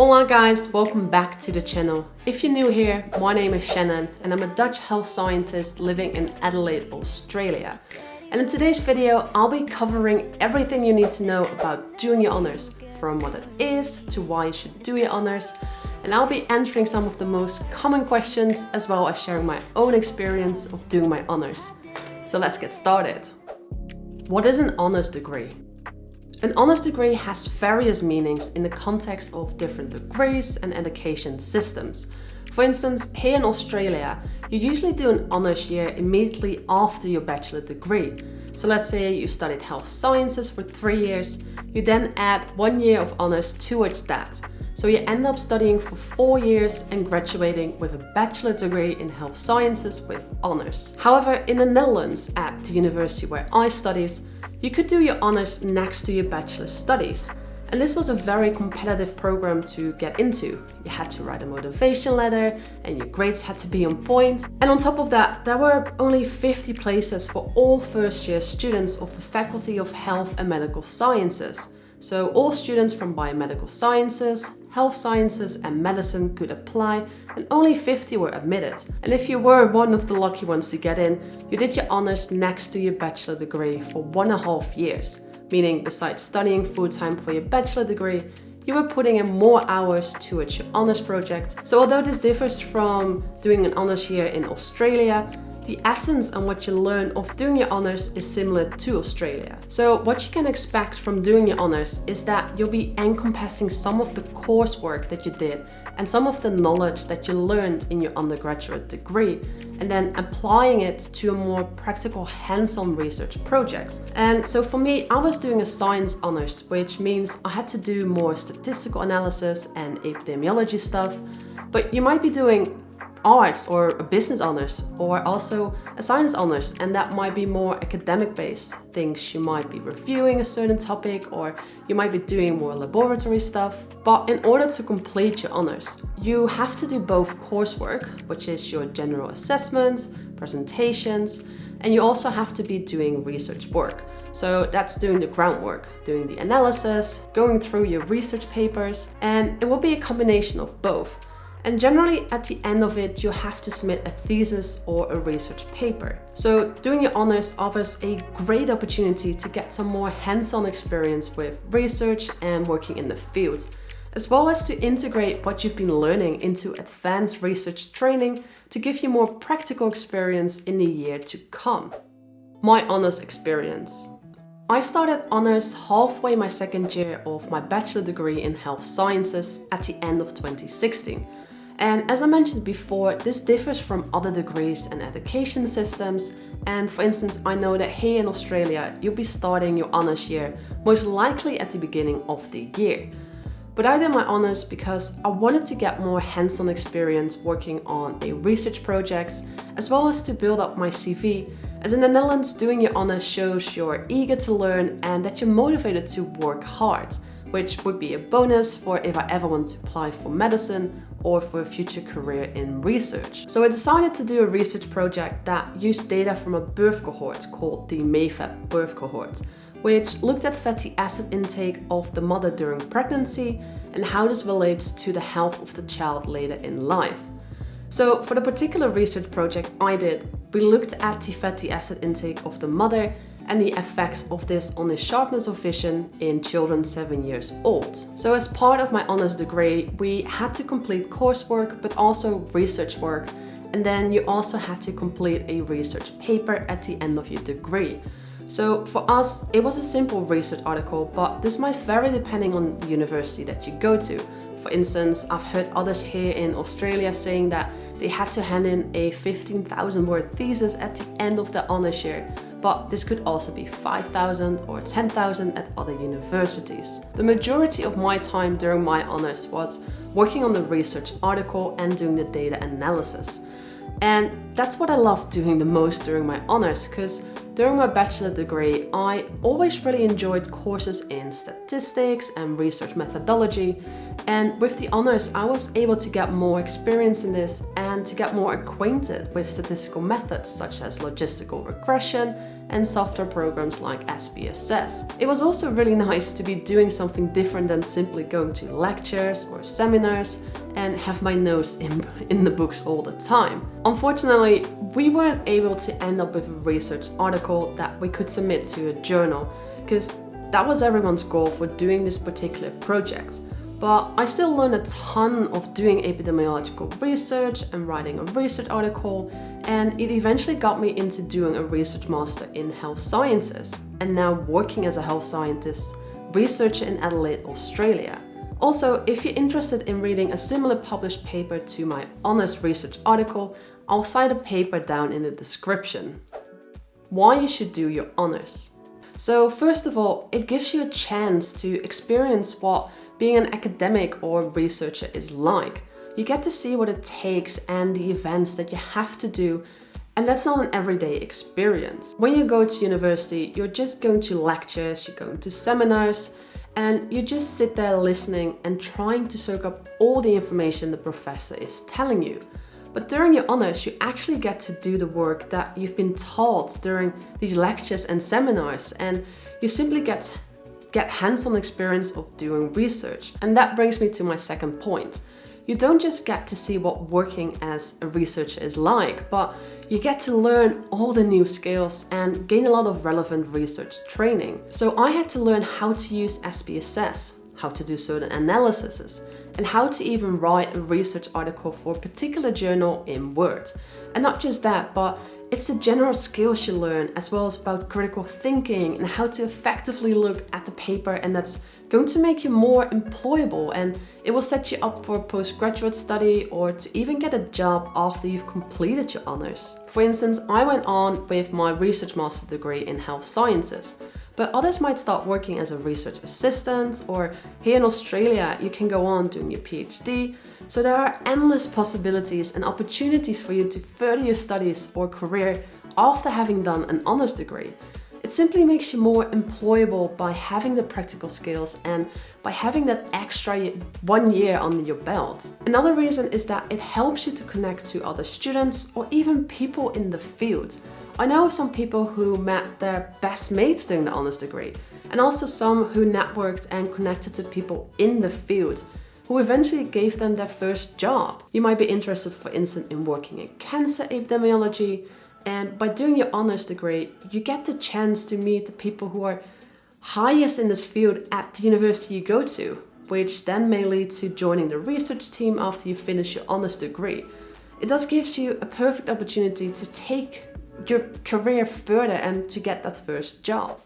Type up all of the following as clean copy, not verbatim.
Hola guys, welcome back to the channel. If you're new here, my name is Shannon and I'm a Dutch health scientist living in Adelaide, Australia. And in today's video, I'll be covering everything you need to know about doing your honours, from what it is to why you should do your honours. And I'll be answering some of the most common questions as well as sharing my own experience of doing my honours. So let's get started. What is an honours degree? An honours degree has various meanings in the context of different degrees and education systems. For instance, here in Australia, you usually do an honours year immediately after your bachelor degree. So let's say you studied health sciences for 3 years, you then add 1 year of honours towards that. So you end up studying for 4 years and graduating with a bachelor degree in health sciences with honours. However, in the Netherlands, at the university where I studied, you could do your honours next to your bachelor's studies. And this was a very competitive program to get into. You had to write a motivation letter and your grades had to be on point. And on top of that, there were only 50 places for all first-year students of the Faculty of Health and Medical Sciences. So all students from biomedical sciences, health sciences and medicine could apply, and only 50 were admitted. And if you were one of the lucky ones to get in, you did your honours next to your bachelor degree for 1.5 years, meaning besides studying full-time for your bachelor degree, you were putting in more hours towards your honours project. So although this differs from doing an honours year in Australia, the essence and what you learn of doing your honours is similar to Australia. So what you can expect from doing your honours is that you'll be encompassing some of the coursework that you did and some of the knowledge that you learned in your undergraduate degree, and then applying it to a more practical hands-on research project. And so for me, I was doing a science honours, which means I had to do more statistical analysis and epidemiology stuff, but you might be doing arts or a business honours or also a science honours, and that might be more academic based things. You might be reviewing a certain topic or you might be doing more laboratory stuff. But in order to complete your honours, you have to do both coursework, which is your general assessments, presentations, and you also have to be doing research work. So that's doing the groundwork, doing the analysis, going through your research papers, and it will be a combination of both. And generally at the end of it, you have to submit a thesis or a research paper. So doing your honours offers a great opportunity to get some more hands-on experience with research and working in the field, as well as to integrate what you've been learning into advanced research training to give you more practical experience in the year to come. My honours experience. I started honours halfway my second year of my bachelor degree in health sciences at the end of 2016. And as I mentioned before, this differs from other degrees and education systems. And for instance, I know that here in Australia, you'll be starting your honours year most likely at the beginning of the year. But I did my honours because I wanted to get more hands-on experience working on a research project, as well as to build up my CV, as in the Netherlands, doing your honours shows you're eager to learn and that you're motivated to work hard, which would be a bonus for if I ever want to apply for medicine or for a future career in research. So I decided to do a research project that used data from a birth cohort called the MAFAB birth cohort, which looked at fatty acid intake of the mother during pregnancy and how this relates to the health of the child later in life. So for the particular research project I did, we looked at the fatty acid intake of the mother and the effects of this on the sharpness of vision in children 7 years old. So as part of my honours degree, we had to complete coursework, but also research work. And then you also had to complete a research paper at the end of your degree. So for us, it was a simple research article, but this might vary depending on the university that you go to. For instance, I've heard others here in Australia saying that they had to hand in a 15,000 word thesis at the end of the honours year, but this could also be 5,000 or 10,000 at other universities. The majority of my time during my honours was working on the research article and doing the data analysis. And that's what I loved doing the most during my honours, because during my bachelor degree, I always really enjoyed courses in statistics and research methodology. And with the honours, I was able to get more experience in this and to get more acquainted with statistical methods such as logistical regression and software programs like SPSS. It was also really nice to be doing something different than simply going to lectures or seminars and have my nose in the books all the time. Unfortunately, we weren't able to end up with a research article that we could submit to a journal, because that was everyone's goal for doing this particular project. But I still learned a ton of doing epidemiological research and writing a research article, and it eventually got me into doing a research master in health sciences, and now working as a health scientist researcher in Adelaide, Australia. Also, if you're interested in reading a similar published paper to my honours research article, I'll cite a paper down in the description. Why you should do your honours. So first of all, it gives you a chance to experience what being an academic or researcher is like. You get to see what it takes and the events that you have to do, and that's not an everyday experience. When you go to university, you're just going to lectures, you're going to seminars, and you just sit there listening and trying to soak up all the information the professor is telling you. But during your honours, you actually get to do the work that you've been taught during these lectures and seminars, and you simply get hands-on experience of doing research. And that brings me to my second point. You don't just get to see what working as a researcher is like, but you get to learn all the new skills and gain a lot of relevant research training. So I had to learn how to use SPSS, how to do certain analyses, and how to even write a research article for a particular journal in Word. And not just that, but it's the general skills you learn, as well as about critical thinking and how to effectively look at the paper, and that's going to make you more employable, and it will set you up for a postgraduate study or to even get a job after you've completed your honours. For instance, I went on with my research master's degree in health sciences, but others might start working as a research assistant, or here in Australia you can go on doing your PhD. So there are endless possibilities and opportunities for you to further your studies or career after having done an honours degree. It simply makes you more employable by having the practical skills and by having that extra 1 year under your belt. Another reason is that it helps you to connect to other students or even people in the field. I know some people who met their best mates doing the honours degree, and also some who networked and connected to people in the field who eventually gave them their first job. You might be interested, for instance, in working in cancer epidemiology, and by doing your honours degree, you get the chance to meet the people who are highest in this field at the university you go to, which then may lead to joining the research team after you finish your honours degree. It thus gives you a perfect opportunity to take your career further and to get that first job.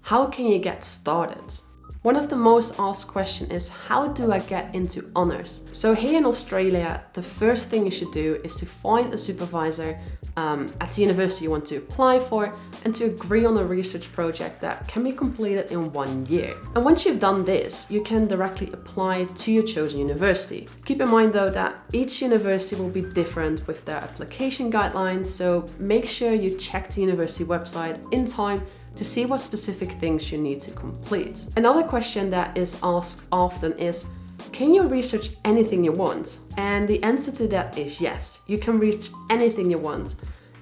How can you get started? One of the most asked questions is, how do I get into honours? So here in Australia, the first thing you should do is to find a supervisor at the university you want to apply for, and to agree on a research project that can be completed in 1 year. And once you've done this, you can directly apply to your chosen university. Keep in mind though that each university will be different with their application guidelines, so make sure you check the university website in time to see what specific things you need to complete. Another question that is asked often is, can you research anything you want? And the answer to that is yes, you can reach anything you want,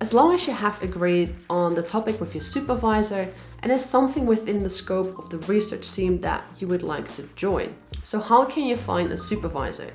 as long as you have agreed on the topic with your supervisor and it's something within the scope of the research team that you would like to join. So how can you find a supervisor?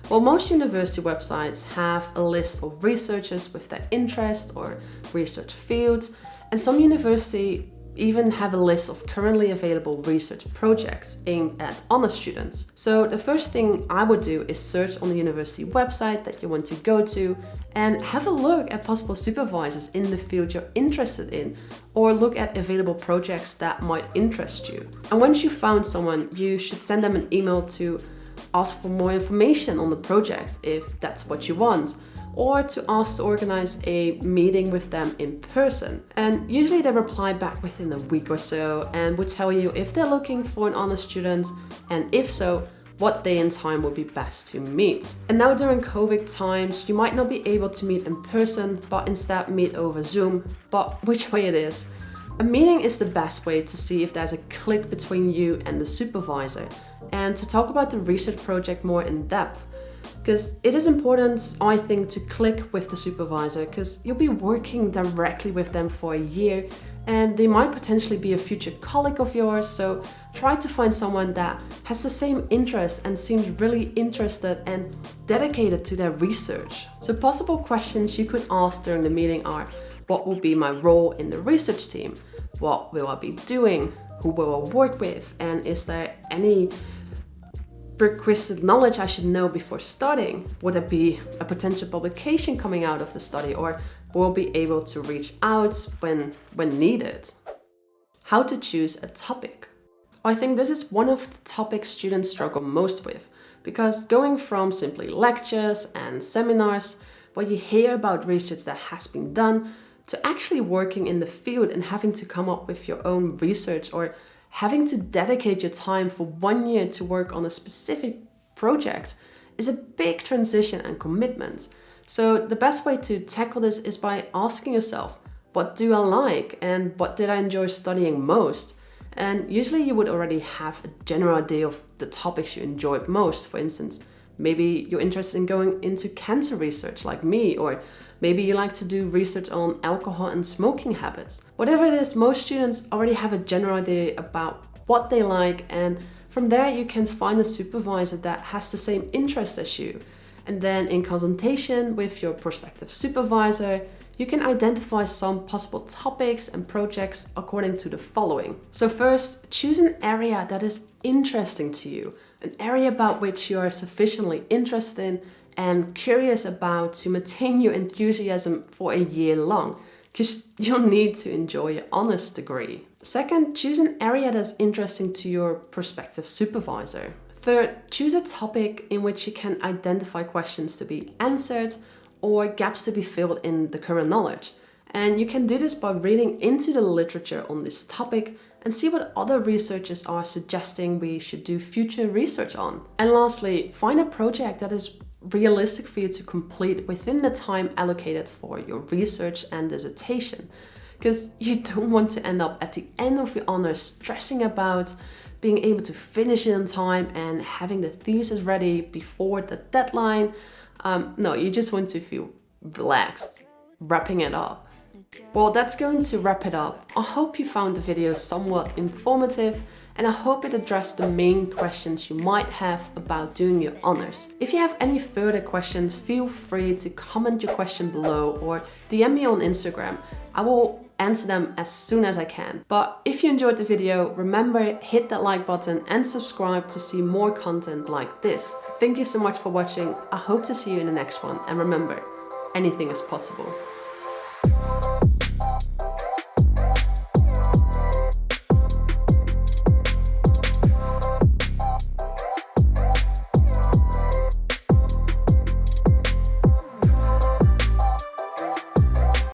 Well, most university websites have a list of researchers with their interest or research fields, and some universities even have a list of currently available research projects aimed at honours students. So the first thing I would do is search on the university website that you want to go to and have a look at possible supervisors in the field you're interested in, or look at available projects that might interest you. And once you've found someone, you should send them an email to ask for more information on the project if that's what you want, or to ask to organize a meeting with them in person. And usually they reply back within a week or so and would tell you if they're looking for an honours student, and if so, what day and time would be best to meet. And now during COVID times, you might not be able to meet in person, but instead meet over Zoom. But which way it is, a meeting is the best way to see if there's a click between you and the supervisor, and to talk about the research project more in depth. Because it is important, I think, to click with the supervisor, because you'll be working directly with them for a year, and they might potentially be a future colleague of yours, so try to find someone that has the same interest and seems really interested and dedicated to their research. So possible questions you could ask during the meeting are: what will be my role in the research team? What will I be doing? Who will I work with? And is there any prerequisite knowledge I should know before starting? Would there be a potential publication coming out of the study, or will I be able to reach out when needed? How to choose a topic. I think this is one of the topics students struggle most with, because going from simply lectures and seminars where you hear about research that has been done to actually working in the field and having to come up with your own research, or having to dedicate your time for 1 year to work on a specific project, is a big transition and commitment. So the best way to tackle this is by asking yourself, what do I like and what did I enjoy studying most? And usually you would already have a general idea of the topics you enjoyed most. For instance, maybe you're interested in going into cancer research like me, or maybe you like to do research on alcohol and smoking habits. Whatever it is, most students already have a general idea about what they like, and from there you can find a supervisor that has the same interest as you. And then in consultation with your prospective supervisor, you can identify some possible topics and projects according to the following. So first, choose an area that is interesting to you, an area about which you are sufficiently interested in and curious about to maintain your enthusiasm for a year long, because you'll need to enjoy your honors degree. Second, choose an area that's interesting to your prospective supervisor. Third, choose a topic in which you can identify questions to be answered or gaps to be filled in the current knowledge. And you can do this by reading into the literature on this topic and see what other researchers are suggesting we should do future research on. And lastly, find a project that is realistic for you to complete within the time allocated for your research and dissertation, because you don't want to end up at the end of your honors stressing about being able to finish it in time and having the thesis ready before the deadline. No, you just want to feel relaxed, wrapping it up. Well, that's going to wrap it up. I hope you found the video somewhat informative, and I hope it addressed the main questions you might have about doing your honors. If you have any further questions, feel free to comment your question below or DM me on Instagram. I will answer them as soon as I can. But if you enjoyed the video, remember, hit that like button and subscribe to see more content like this. Thank you so much for watching. I hope to see you in the next one. And remember, anything is possible.